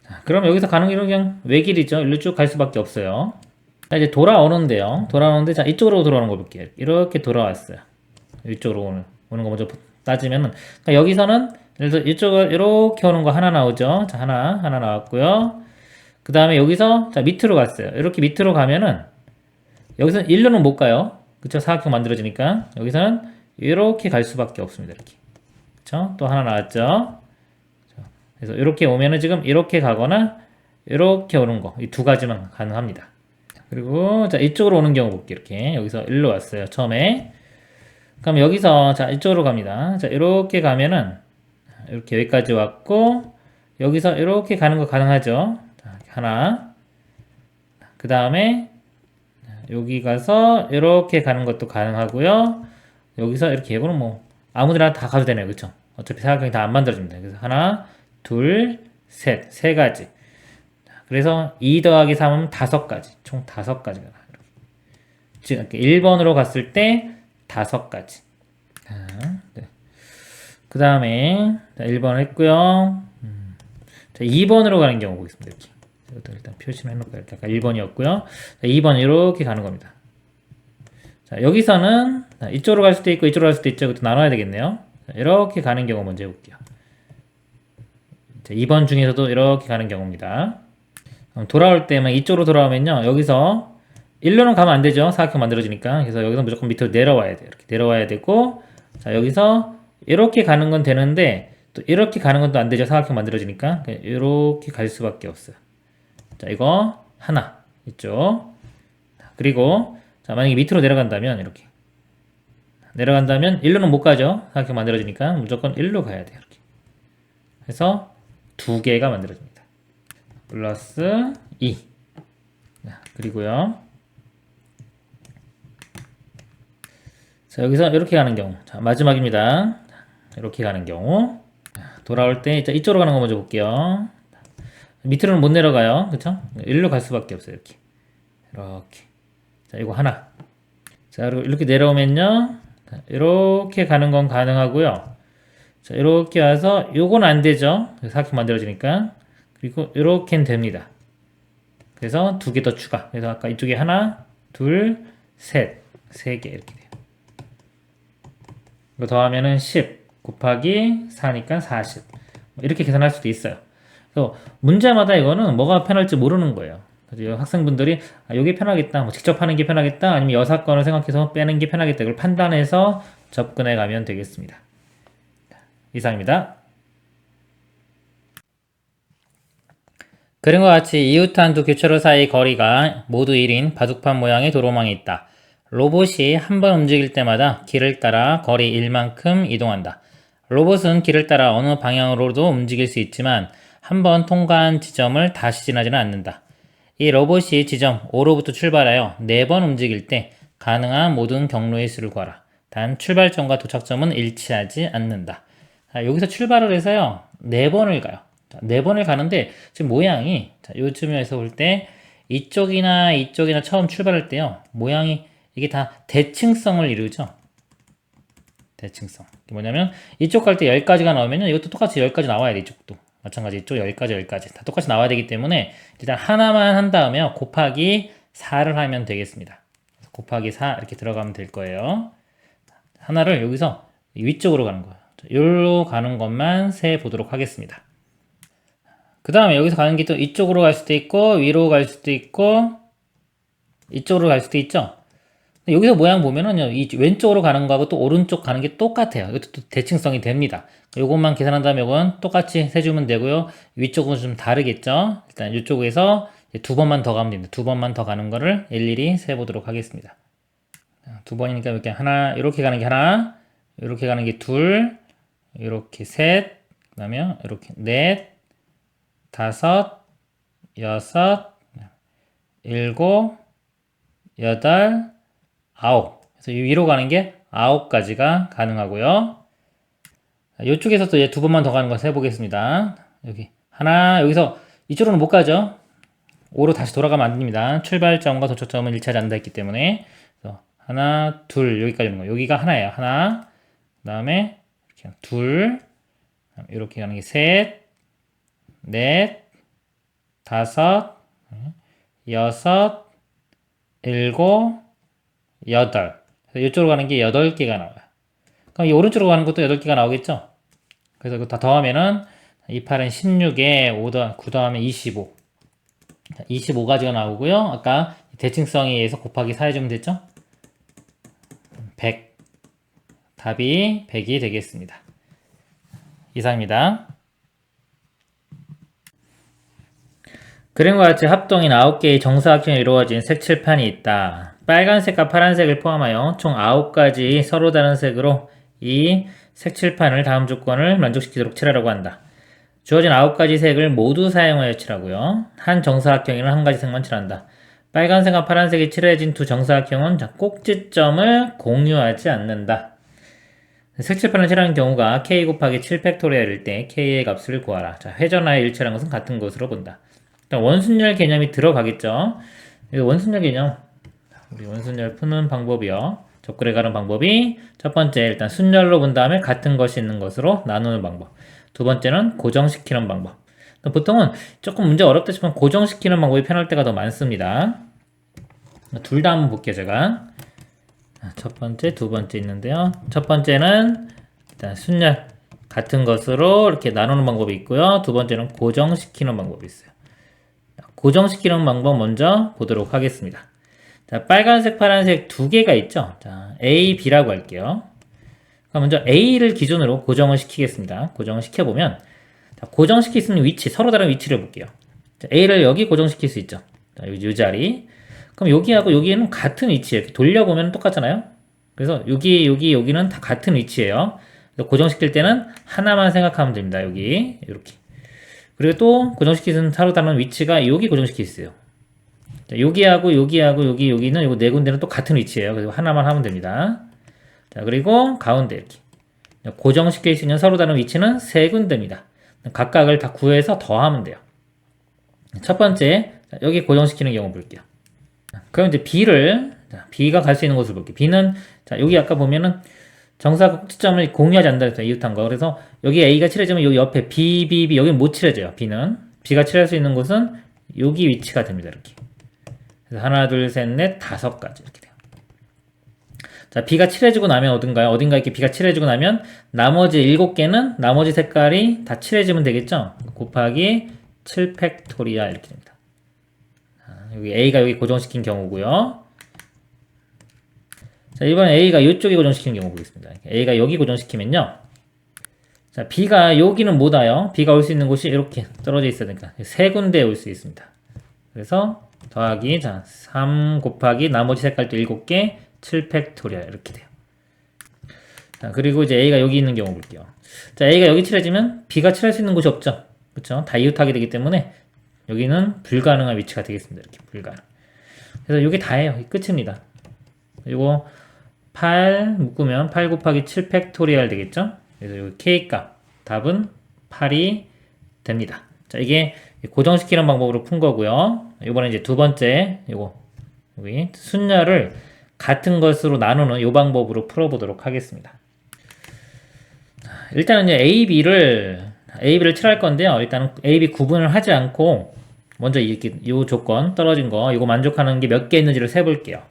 자, 그럼 여기서 가는 길은 그냥 외길이죠. 일로 쭉 갈 수밖에 없어요. 자, 이제 돌아오는데요. 돌아오는데 자, 이쪽으로 돌아오는 거 볼게요. 이렇게 돌아왔어요. 이쪽으로 오는 거 먼저 따지면은 그러니까 여기서는 예를 들어 이쪽으로 이렇게 오는 거 하나 나오죠. 자, 하나 나왔고요. 그 다음에 여기서 자 밑으로 갔어요. 이렇게 밑으로 가면은 여기서는 일로는 못 가요. 그쵸? 사각형 만들어지니까 여기서는 이렇게 갈 수밖에 없습니다. 이렇게. 그쵸? 또 하나 나왔죠. 그래서 이렇게 오면은 지금 이렇게 가거나 이렇게 오는 거 이 두 가지만 가능합니다. 그리고 자 이쪽으로 오는 경우 볼게요. 이렇게 여기서 일로 왔어요. 처음에. 그럼 여기서 자 이쪽으로 갑니다. 자 이렇게 가면은 이렇게 여기까지 왔고 여기서 이렇게 가는 거 가능하죠. 자, 하나. 그 다음에 여기 가서 이렇게 가는 것도 가능하고요. 여기서 이렇게 이거는 뭐 아무데나 다 가도 되네요. 그쵸? 어차피 사각형이 다 안 만들어집니다. 그래서 하나, 둘, 셋, 세 가지. 그래서 2 더하기 3은 5가지. 총 5가지가 나와요. 즉, 1번으로 갔을 때 5가지. 네. 그 다음에 1번 했고요. 자, 2번으로 가는 경우 보겠습니다. 이렇게. 이것도 일단 표시를 해놓을까요? 이렇게 아까 1번이었고요. 자, 2번 이렇게 가는 겁니다. 자, 여기서는 이쪽으로 갈 수도 있고 이쪽으로 갈 수도 있죠. 그것도 나눠야 되겠네요. 자, 이렇게 가는 경우 먼저 해볼게요. 자, 2번 중에서도 이렇게 가는 경우입니다. 돌아올 때만 이쪽으로 돌아오면요. 여기서 일로는 가면 안 되죠. 사각형 만들어지니까. 그래서 여기서 무조건 밑으로 내려와야 돼요. 이렇게 내려와야 되고 자, 여기서 이렇게 가는 건 되는데 또 이렇게 가는 건 또 안 되죠. 사각형 만들어지니까. 이렇게 갈 수밖에 없어요. 자, 이거 하나 있죠. 그리고 자, 만약에 밑으로 내려간다면 이렇게 내려간다면 일로는 못 가죠. 사각형 만들어지니까 무조건 일로 가야 돼요. 이렇게. 그래서 두 개가 만들어집니다. 플러스 2. 자, 그리고요. 자, 여기서 이렇게 가는 경우. 자, 마지막입니다. 이렇게 가는 경우. 돌아올 때 이쪽으로 가는 거 먼저 볼게요. 밑으로는 못 내려가요. 그쵸? 일로 갈 수밖에 없어요. 이렇게. 이렇게. 자, 이거 하나. 자, 그리고 이렇게 내려오면요. 이렇게 가는 건 가능하고요. 자, 이렇게 와서 요건 안 되죠. 사각형 만들어지니까. 그리고 이렇게는 됩니다. 그래서 두 개 더 추가. 그래서 아까 이쪽에 하나, 둘, 셋. 세 개 이렇게 돼요. 이거 더하면은 10 곱하기 4니까 40. 이렇게 계산할 수도 있어요. 그래서 문제마다 이거는 뭐가 편할지 모르는 거예요. 그래서 학생분들이 이게 편하겠다, 뭐 직접 하는 게 편하겠다, 아니면 여사건을 생각해서 빼는 게 편하겠다, 이걸 판단해서 접근해 가면 되겠습니다. 이상입니다. 그림과 같이 이웃한 두 교차로 사이 거리가 모두 1인 바둑판 모양의 도로망이 있다. 로봇이 한 번 움직일 때마다 길을 따라 거리 1만큼 이동한다. 로봇은 길을 따라 어느 방향으로도 움직일 수 있지만 한 번 통과한 지점을 다시 지나지는 않는다. 이 로봇이 지점 O로부터 출발하여 4번 움직일 때 가능한 모든 경로의 수를 구하라. 단 출발점과 도착점은 일치하지 않는다. 여기서 출발을 해서요 4번을 가요. 4번을 가는데 지금 모양이 요즘에서 볼 때 이쪽이나 이쪽이나 처음 출발할 때요 모양이 이게 다 대칭성을 이루죠. 대칭성. 뭐냐면 이쪽 갈 때 10가지가 나오면요 이것도 똑같이 10가지 나와야 돼. 이쪽도 마찬가지. 이쪽 10가지 다 똑같이 나와야 되기 때문에 일단 하나만 한 다음에 곱하기 4를 하면 되겠습니다. 곱하기 4 이렇게 들어가면 될 거예요. 하나를 여기서 위쪽으로 가는 거예요. 여기로 가는 것만 세 보도록 하겠습니다. 그 다음에 여기서 가는 게 또 이쪽으로 갈 수도 있고 위로 갈 수도 있고 이쪽으로 갈 수도 있죠. 여기서 모양 보면은 이 왼쪽으로 가는 거하고 또 오른쪽 가는 게 똑같아요. 이것도 또 대칭성이 됩니다. 요것만 계산한 다음에 이건 똑같이 세주면 되고요. 위쪽은 좀 다르겠죠. 일단 이쪽에서 2번만 더 가면 됩니다. 2번만 더 가는 거를 일일이 세보도록 하겠습니다. 2번이니까 이렇게 하나, 이렇게 가는 게 하나, 이렇게 가는 게 둘, 이렇게 셋, 그 다음에 이렇게 넷, 다섯, 여섯, 일곱, 여덟, 아홉. 그래서 위로 가는 게 9가지가 가능하고요. 이쪽에서 또 2번만 더 가는 거 세보겠습니다. 여기 하나, 여기서 이쪽으로는 못 가죠. 5로 다시 돌아가면 안 됩니다. 출발점과 도착점은 일치하지 않는다 했기 때문에. 그래서 하나, 둘, 여기까지 오는 거. 여기가 하나예요. 하나, 그 다음에 이렇게 둘, 이렇게 가는 게 셋, 넷, 다섯, 여섯, 일곱, 여덟. 이쪽으로 가는 게 8개가 나와요. 그럼 이 오른쪽으로 가는 것도 8개가 나오겠죠? 그래서 이거 다 더하면은 2, 8은 16에 9 더하면 25. 25가지가 나오고요. 아까 대칭성에 의해서 곱하기 4 해주면 됐죠? 100. 답이 100이 되겠습니다. 이상입니다. 그림과 같이 합동인 9개의 정사각형이 이루어진 색칠판이 있다. 빨간색과 파란색을 포함하여 총 9가지 서로 다른 색으로 이 색칠판을 다음 조건을 만족시키도록 칠하라고 한다. 주어진 9가지 색을 모두 사용하여 칠하고요. 한 정사각형에는 한 가지 색만 칠한다. 빨간색과 파란색이 칠해진 두 정사각형은 꼭지점을 공유하지 않는다. 색칠판을 칠하는 경우가 k 곱하기 7팩토리얼일 때 k의 값을 구하라. 자, 회전하여 일치하는 것은 같은 것으로 본다. 일단 원순열 개념이 들어가겠죠. 원순열 개념, 우리 원순열 푸는 방법이요. 적글에 가는 방법이 첫 번째 일단 순열로 본 다음에 같은 것이 있는 것으로 나누는 방법. 두 번째는 고정시키는 방법. 보통은 조금 문제 어렵다 싶으면 고정시키는 방법이 편할 때가 더 많습니다. 둘 다 한번 볼게요, 제가. 첫 번째, 두 번째 있는데요. 첫 번째는 일단 순열 같은 것으로 이렇게 나누는 방법이 있고요. 두 번째는 고정시키는 방법이 있어요. 고정시키는 방법 먼저 보도록 하겠습니다. 자, 빨간색, 파란색 두 개가 있죠. 자, A, B라고 할게요. 그럼 먼저 A를 기준으로 고정을 시키겠습니다. 고정을 시켜보면, 자, 고정시킬 수 있는 위치, 서로 다른 위치를 볼게요. 자, A를 여기 고정시킬 수 있죠. 자, 이 자리. 그럼 여기하고 여기는 같은 위치에 돌려보면 똑같잖아요. 그래서 여기는 다 같은 위치예요. 그래서 고정시킬 때는 하나만 생각하면 됩니다. 여기 이렇게. 그리고 또 고정시키는 서로 다른 위치가 여기 고정시킬 수 있어요. 자, 여기하고 여기는 요 네 군데는 또 같은 위치예요. 그래서 하나만 하면 됩니다. 자, 그리고 가운데 이렇게 고정시킬 수 있는 서로 다른 위치는 세 군데입니다. 각각을 다 구해서 더하면 돼요. 첫 번째, 여기 고정시키는 경우 볼게요. 그럼 이제 B가 갈 수 있는 곳을 볼게요. B는, 자, 여기 아까 보면은 정사각점을 공유하지 않는다 했죠. 이웃한 거. 그래서 여기 A가 칠해지면 여기 옆에 B, 여기는 못 칠해져요. B가 칠할 수 있는 곳은 여기 위치가 됩니다. 이렇게. 그래서 하나, 둘, 셋, 넷, 5가지 이렇게 돼요. 자, B가 칠해지고 나면 어딘가요? 어딘가 이렇게 B가 칠해지고 나면 나머지 7개는 나머지 색깔이 다 칠해지면 되겠죠? 곱하기 7팩토리아 이렇게 됩니다. 여기 A가 여기 고정시킨 경우고요. 자, 이번에 A가 이쪽에 고정시키는 경우 보겠습니다. A가 여기 고정시키면요. 자, B가 여기는 못 와요. B가 올 수 있는 곳이 이렇게 떨어져 있어야 되니까 세 군데에 올 수 있습니다. 그래서 더하기, 자, 3 곱하기 나머지 색깔도 7개, 7팩토리얼 이렇게 돼요. 자, 그리고 이제 A가 여기 있는 경우 볼게요. 자, A가 여기 칠해지면 B가 칠할 수 있는 곳이 없죠. 그쵸? 다 이웃하게 되기 때문에 여기는 불가능한 위치가 되겠습니다. 이렇게 불가능. 그래서 이게 다예요. 끝입니다. 그리고 8 묶으면 8 곱하기 7 팩토리얼 되겠죠? 그래서 여기 k 값 답은 8이 됩니다. 자, 이게 고정시키는 방법으로 푼 거고요. 이번에 이제 두 번째 요거 여기 순열을 같은 것으로 나누는 이 방법으로 풀어보도록 하겠습니다. 일단은 이제 A, B를 칠할 건데요. 일단은 A, B 구분을 하지 않고 먼저 이렇게 요 조건 떨어진 거 이거 만족하는 게 몇 개 있는지를 세볼게요.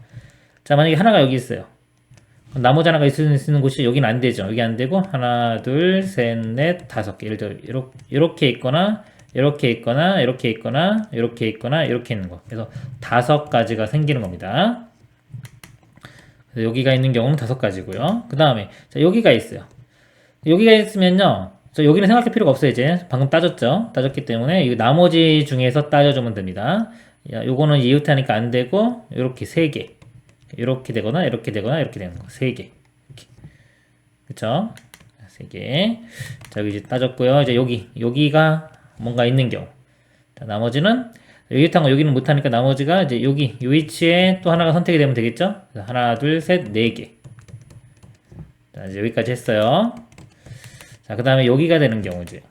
자, 만약에 하나가 여기 있어요. 나머지 하나가 있을 수 있는 곳이 여기는 안 되죠. 여기 안 되고 하나, 둘, 셋, 넷, 다섯 개. 예를 들어 이렇게 있거나 이렇게 있거나 이렇게 있거나 이렇게 있거나 이렇게 있는 거. 그래서 5가지가 생기는 겁니다. 그래서 여기가 있는 경우는 5가지고요. 그 다음에 여기가 있어요. 여기가 있으면요. 여기는 생각할 필요가 없어요. 이제 방금 따졌죠. 따졌기 때문에 이 나머지 중에서 따져주면 됩니다. 요거는 이웃하니까 안 되고 이렇게 3개. 이렇게 되거나 이렇게 되거나 이렇게 되는 거 3개. 이렇게. 그쵸? 3개. 자, 여기 이제 따졌고요. 이제 여기가 뭔가 있는 경우. 자, 나머지는 이웃한 거 여기는 못하니까 나머지가 이제 여기 이 위치에 또 하나가 선택이 되면 되겠죠? 하나, 둘, 셋, 4개. 자, 이제 여기까지 했어요. 자, 그 다음에 여기가 되는 경우지.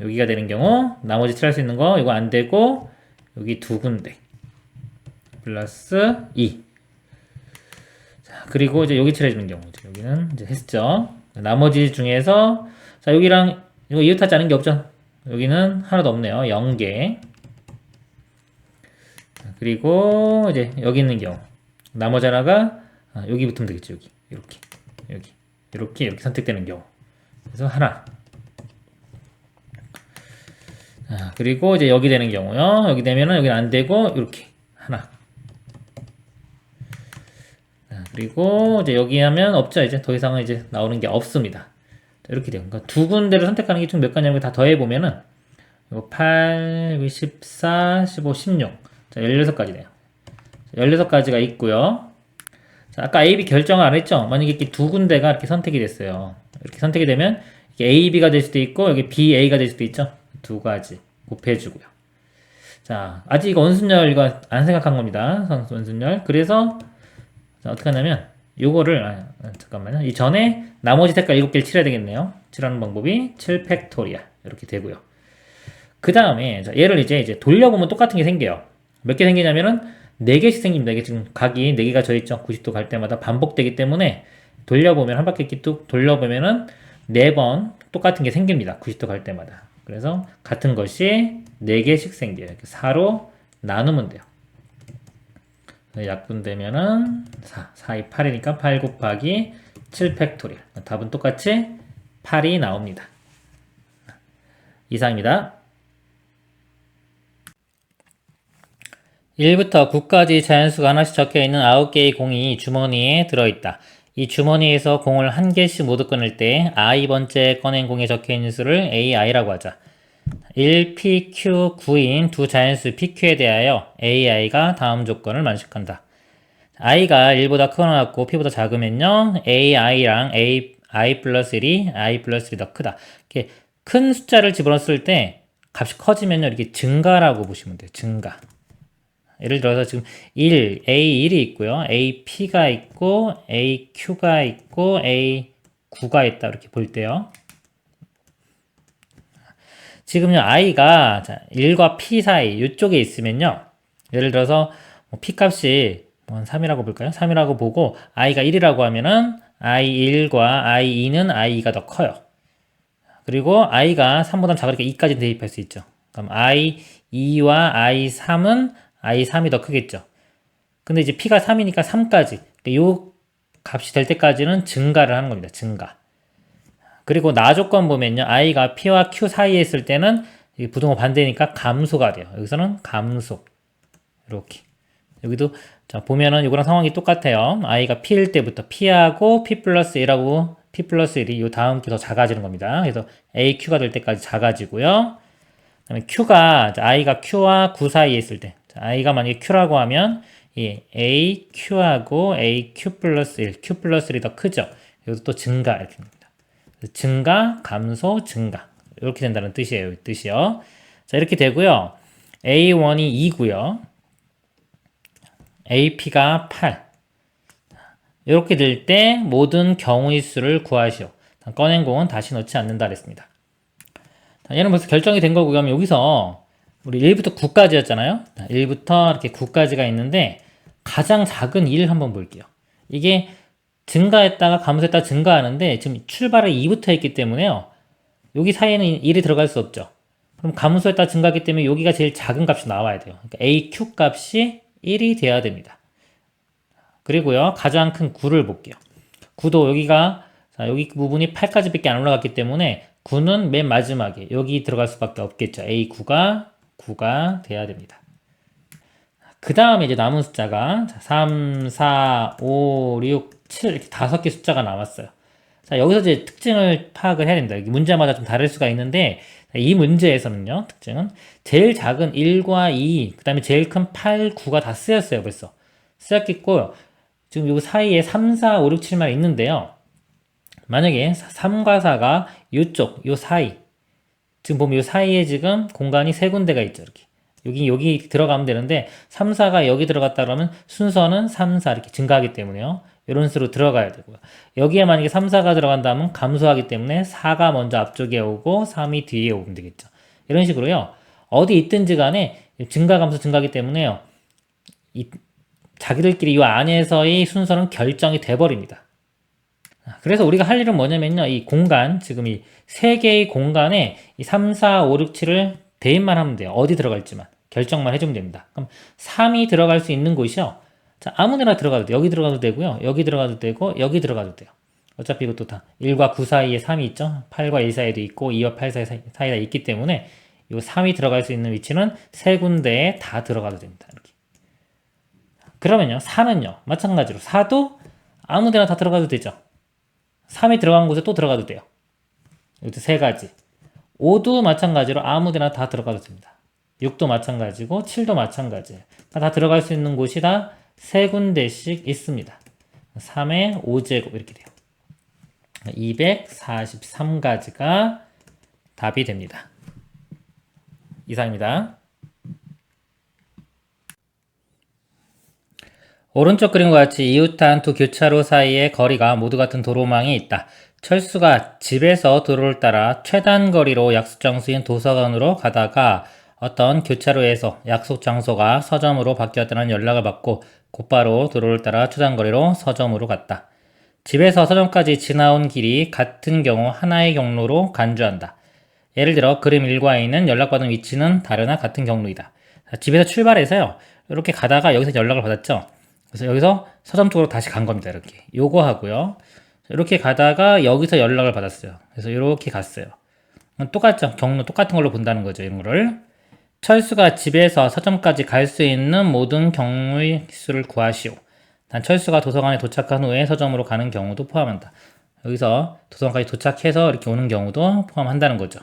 여기가 되는 경우 나머지 칠할 수 있는 거 이거 안 되고 여기 2군데 플러스 2. 자, 그리고 이제 여기 칠해주는 경우죠. 여기는 이제 했죠. 나머지 중에서 자, 여기랑 이거 이웃하지 않은 게 없죠. 여기는 하나도 없네요. 0개. 자, 그리고 이제 여기 있는 경우 나머지 하나가 여기 붙으면 되겠죠. 여기 이렇게 선택되는 경우. 그래서 하나. 자, 그리고 이제 여기 되는 경우요. 여기 되면은 여기는 안 되고 이렇게 하나. 자, 그리고 이제 여기 하면 없죠. 이제 더 이상은 이제 나오는 게 없습니다. 자, 이렇게 돼요. 그러니까 2군데를 선택하는 게 총 몇 가지냐면 다 더해 보면은 이거 8, 14, 15, 16. 자, 16가지 돼요. 16가지가 있고요. 자, 아까 A, B 결정을 안 했죠? 만약에 이렇게 2군데가 이렇게 선택이 됐어요. 이렇게 선택이 되면 A, B가 될 수도 있고 여기 B, A가 될 수도 있죠. 2가지 곱해주고요. 자, 아직 이거 원순열 이거 안 생각한 겁니다. 원순열. 그래서 자, 어떻게 하냐면 요거를 잠깐만요. 이 전에 나머지 색깔 7개를 칠해야 되겠네요. 칠하는 방법이 7 팩토리얼 이렇게 되고요. 그 다음에 얘를 이제 돌려보면 똑같은 게 생겨요. 몇 개 생기냐면은 4개씩 생깁니다. 이게 지금 각이 4개가 져있죠. 90도 갈 때마다 반복되기 때문에 돌려보면 한 바퀴 이렇게 뚝 돌려보면은 4번 똑같은 게 생깁니다. 90도 갈 때마다. 그래서 같은 것이 4개씩 생겨요. 이렇게 4로 나누면 돼요. 약분되면은 4, 2, 8이니까 8 곱하기 7 팩토리얼. 답은 똑같이 8이 나옵니다. 이상입니다. 1부터 9까지 자연수가 하나씩 적혀있는 9개의 공이 주머니에 들어있다. 이 주머니에서 공을 한 개씩 모두 꺼낼 때 i번째 꺼낸 공에 적혀있는 수를 ai라고 하자. 1pq 9인 두 자연수 pq에 대하여 ai가 다음 조건을 만족한다. i가 1보다 크거나 같고 p보다 작으면요 ai랑 i 플러스 1이 i 플러스 1이 더 크다. 이렇게 큰 숫자를 집어넣었을 때 값이 커지면요 이렇게 증가라고 보시면 돼요. 증가. 예를 들어서 지금 A1이 있고요. AP가 있고 AQ가 있고 A9가 있다. 이렇게 볼 때요. 지금요 I가 1과 P 사이 이쪽에 있으면요. 예를 들어서 P 값이 3이라고 볼까요? 3이라고 보고 I가 1이라고 하면은 I1과 I2는 I2가 더 커요. 그리고 I가 3보다 작으니까 2까지 대입할 수 있죠. 그럼 I2와 I3은 I3이 더 크겠죠. 근데 이제 P가 3이니까 3까지. 요 값이 될 때까지는 증가를 하는 겁니다. 증가. 그리고 나 조건 보면요. I가 P와 Q 사이에 있을 때는 부등호 반대니까 감소가 돼요. 여기서는 감소. 이렇게. 여기도 자 보면은 이거랑 상황이 똑같아요. I가 P일 때부터 P하고 P 플러스 1하고 P 플러스 1이 요 다음 게 더 작아지는 겁니다. 그래서 AQ가 될 때까지 작아지고요. 그다음에 Q가 I가 Q와 9 사이에 있을 때 i가 만약에 q라고 하면 이 aq하고 aq 플러스 1, q 플러스 1이 더 크죠. 여기서 또 증가 이렇게 됩니다. 증가, 감소, 증가 이렇게 된다는 뜻이에요. 이 뜻이요. 자, 이렇게 되고요. A1이 2고요. AP가 8. 이렇게 될 때 모든 경우의 수를 구하시오. 꺼낸 공은 다시 넣지 않는다 그랬습니다. 얘는 벌써 결정이 된 거고요. 그럼 여기서 우리 1부터 9까지였잖아요. 1부터 이렇게 9까지가 있는데 가장 작은 1 한번 볼게요. 이게 증가했다가 감소했다가 증가하는데 지금 출발에 2부터 했기 때문에요. 여기 사이에는 1이 들어갈 수 없죠. 그럼 감소했다가 증가했기 때문에 여기가 제일 작은 값이 나와야 돼요. 그러니까 AQ 값이 1이 돼야 됩니다. 그리고요. 가장 큰 9를 볼게요. 9도 여기가 자, 여기 부분이 8까지밖에 안 올라갔기 때문에 9는 맨 마지막에 여기 들어갈 수밖에 없겠죠. A9가 9가 돼야 됩니다. 그 다음에 이제 남은 숫자가 3, 4, 5, 6, 7 이렇게 5개 숫자가 남았어요. 자, 여기서 이제 특징을 파악을 해야 됩니다. 문제마다 좀 다를 수가 있는데 이 문제에서는요. 특징은 제일 작은 1과 2, 그 다음에 제일 큰 8, 9가 다 쓰였어요. 벌써 쓰였겠고 지금 요 사이에 3, 4, 5, 6, 7만 있는데요. 만약에 3과 4가 요쪽, 요 사이. 지금 보면 요 사이에 지금 공간이 세 군데가 있죠. 이렇게. 여기 들어가면 되는데 3, 4가 여기 들어갔다 그러면 순서는 3, 4 이렇게 증가하기 때문에요. 이런 식으로 들어가야 되고요. 여기에 만약에 3, 4가 들어간다면 감소하기 때문에 4가 먼저 앞쪽에 오고 3이 뒤에 오면 되겠죠. 이런 식으로요. 어디 있든지 간에 증가, 감소, 증가하기 때문에요. 자기들끼리 이 안에서의 순서는 결정이 돼버립니다. 그래서 우리가 할 일은 뭐냐면요. 이 공간, 지금 이 세 개의 공간에 이 3, 4, 5, 6, 7을 대입만 하면 돼요. 어디 들어갈지만. 결정만 해주면 됩니다. 그럼 3이 들어갈 수 있는 곳이요. 자, 아무 데나 들어가도 돼요. 여기 들어가도 되고요. 여기 들어가도 되고, 여기 들어가도 돼요. 어차피 이것도 다 1과 9 사이에 3이 있죠. 8과 1 사이에도 있고, 2와 8 사이에 있기 때문에 이 3이 들어갈 수 있는 위치는 세 군데에 다 들어가도 됩니다. 이렇게. 그러면요. 4는요. 마찬가지로 4도 아무 데나 다 들어가도 되죠. 3이 들어간 곳에 또 들어가도 돼요. 이것도 세 가지. 5도 마찬가지로 아무 데나 다 들어가도 됩니다. 6도 마찬가지고 7도 마찬가지예요. 다 들어갈 수 있는 곳이 다 세 군데씩 있습니다. 3의 5제곱 이렇게 돼요. 243가지가 답이 됩니다. 이상입니다. 오른쪽 그림과 같이 이웃한 두 교차로 사이의 거리가 모두 같은 도로망이 있다. 철수가 집에서 도로를 따라 최단 거리로 약속 장소인 도서관으로 가다가 어떤 교차로에서 약속 장소가 서점으로 바뀌었다는 연락을 받고 곧바로 도로를 따라 최단 거리로 서점으로 갔다. 집에서 서점까지 지나온 길이 같은 경우 하나의 경로로 간주한다. 예를 들어 그림 1과 있는 연락받은 위치는 다르나 같은 경로이다. 집에서 출발해서요. 이렇게 가다가 여기서 연락을 받았죠. 그래서 여기서 서점 쪽으로 다시 간 겁니다. 이렇게. 요거 하고요. 이렇게 가다가 여기서 연락을 받았어요. 그래서 이렇게 갔어요. 똑같죠. 경로 똑같은 걸로 본다는 거죠. 이런 거를. 철수가 집에서 서점까지 갈 수 있는 모든 경우의 수를 구하시오. 단 철수가 도서관에 도착한 후에 서점으로 가는 경우도 포함한다. 여기서 도서관까지 도착해서 이렇게 오는 경우도 포함한다는 거죠.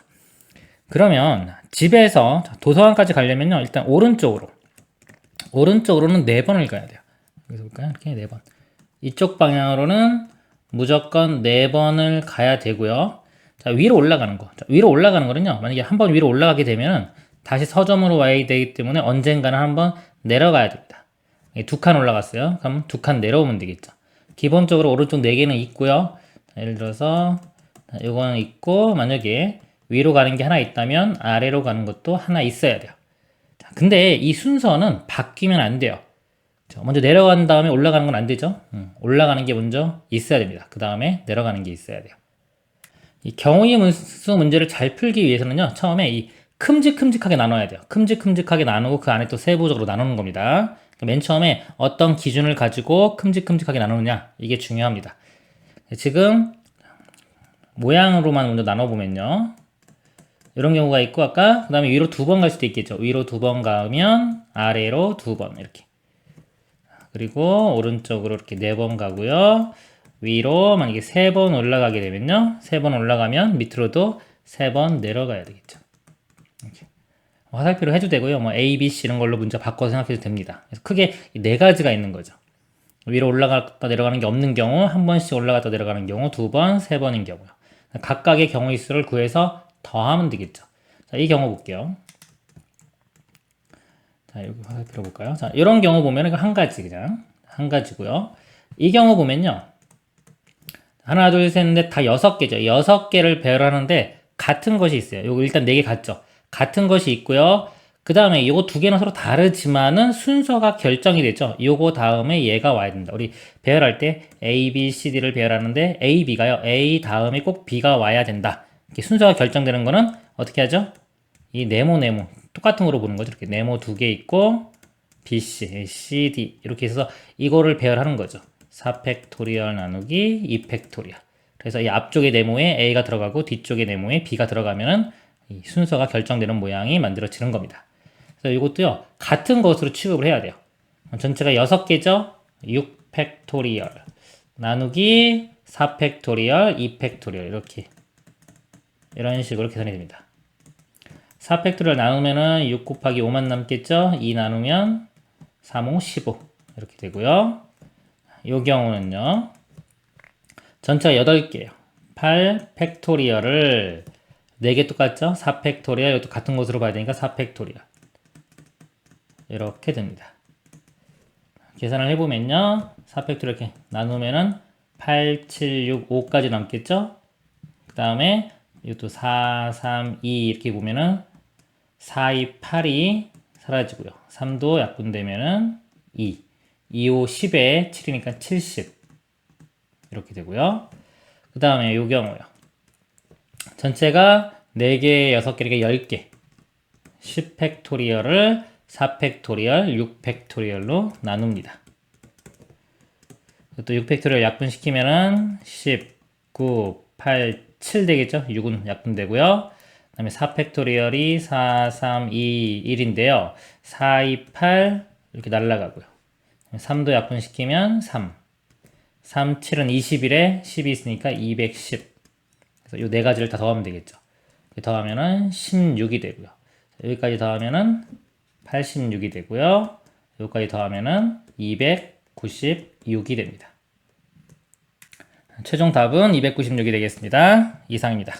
그러면 집에서 도서관까지 가려면요. 일단 오른쪽으로는 4번을 가야 돼요. 여기서 볼까요? 이렇게 4번. 이쪽 방향으로는 무조건 4번을 가야 되고요. 자, 위로 올라가는 거. 자, 위로 올라가는 거는요. 만약에 한번 위로 올라가게 되면은 다시 서점으로 와야 되기 때문에 언젠가는 한번 내려가야 됩니다. 2칸 올라갔어요. 그럼 2칸 내려오면 되겠죠. 기본적으로 오른쪽 4개는 있고요. 자, 예를 들어서 이거는 있고 만약에 위로 가는 게 하나 있다면 아래로 가는 것도 하나 있어야 돼요. 자, 근데 이 순서는 바뀌면 안 돼요. 먼저 내려간 다음에 올라가는 건 안 되죠. 올라가는 게 먼저 있어야 됩니다. 그 다음에 내려가는 게 있어야 돼요. 이 경우의 수 문제를 잘 풀기 위해서는요. 처음에 이 큼직큼직하게 나눠야 돼요. 큼직큼직하게 나누고 그 안에 또 세부적으로 나누는 겁니다. 맨 처음에 어떤 기준을 가지고 큼직큼직하게 나누느냐 이게 중요합니다. 지금 모양으로만 먼저 나눠보면요. 이런 경우가 있고 아까 그 다음에 위로 2번 갈 수도 있겠죠. 위로 2번 가면 아래로 2번 이렇게. 그리고 오른쪽으로 이렇게 4번 가고요. 위로 만약에 3번 올라가게 되면요. 3번 올라가면 밑으로도 3번 내려가야 되겠죠. 이렇게. 화살표로 해도 되고요. 뭐 A, B, C 이런 걸로 문자 바꿔서 생각해도 됩니다. 그래서 크게 4가지가 있는 거죠. 위로 올라갔다 내려가는 게 없는 경우, 한 번씩 올라갔다 내려가는 경우, 2번, 3번인 경우요. 각각의 경우의 수를 구해서 더하면 되겠죠. 자, 이 경우 볼게요. 자, 여기 화살 필어볼까요? 자, 이런 경우 보면 이거 한 가지 그냥 한 가지고요. 이 경우 보면요. 하나, 둘, 셋, 넷 다 6개죠. 6개를 배열하는데 같은 것이 있어요. 요거 일단 4개 같죠. 같은 것이 있고요. 그 다음에 요거 2개는 서로 다르지만은 순서가 결정이 되죠. 요거 다음에 얘가 와야 된다. 우리 배열할 때 A, B, C, D를 배열하는데 A, B가요. A 다음에 꼭 B가 와야 된다. 이렇게 순서가 결정되는 거는 어떻게 하죠? 이 네모 똑같은 거로 보는 거죠. 이렇게 네모 2개 있고 B, C, D 이렇게 해서 이거를 배열하는 거죠. 4팩토리얼 나누기 2팩토리얼. 그래서 이 앞쪽의 네모에 A가 들어가고 뒤쪽의 네모에 B가 들어가면은 이 순서가 결정되는 모양이 만들어지는 겁니다. 그래서 이것도요, 같은 것으로 취급을 해야 돼요. 전체가 6개죠? 6팩토리얼 나누기 4팩토리얼 2팩토리얼 이렇게 이런 식으로 계산이 됩니다. 4팩토리얼 나누면은 6 곱하기 5만 남겠죠? 2 나누면 3, 5, 15 이렇게 되고요. 이 경우는요. 전체가 8개예요. 8팩토리얼을 4개 똑같죠? 4팩토리얼 이것도 같은 것으로 봐야 되니까 4팩토리얼 이렇게 됩니다. 계산을 해보면요. 4팩토리얼 이렇게 나누면은 8, 7, 6, 5까지 남겠죠? 그 다음에 이것도 4, 3, 2 이렇게 보면은 4, 2, 8이 사라지고요. 3도 약분되면은 2, 2, 5, 10에 7이니까 70 이렇게 되고요. 그 다음에 요 경우요. 전체가 4개, 6개, 10개 10팩토리얼을 4팩토리얼, 6팩토리얼로 나눕니다. 또 6팩토리얼 약분시키면은 10, 9, 8, 7 되겠죠? 6은 약분되고요. 그 다음에 4팩토리얼이 4, 3, 2, 1인데요. 4, 2, 8 이렇게 날라가고요. 3도 약분시키면 3, 3, 7은 21에 10이 있으니까 210. 그래서 이 4가지를 다 더하면 되겠죠. 더하면은 16이 되고요. 여기까지 더하면은 86이 되고요. 여기까지 더하면은 296이 됩니다. 최종 답은 296이 되겠습니다. 이상입니다.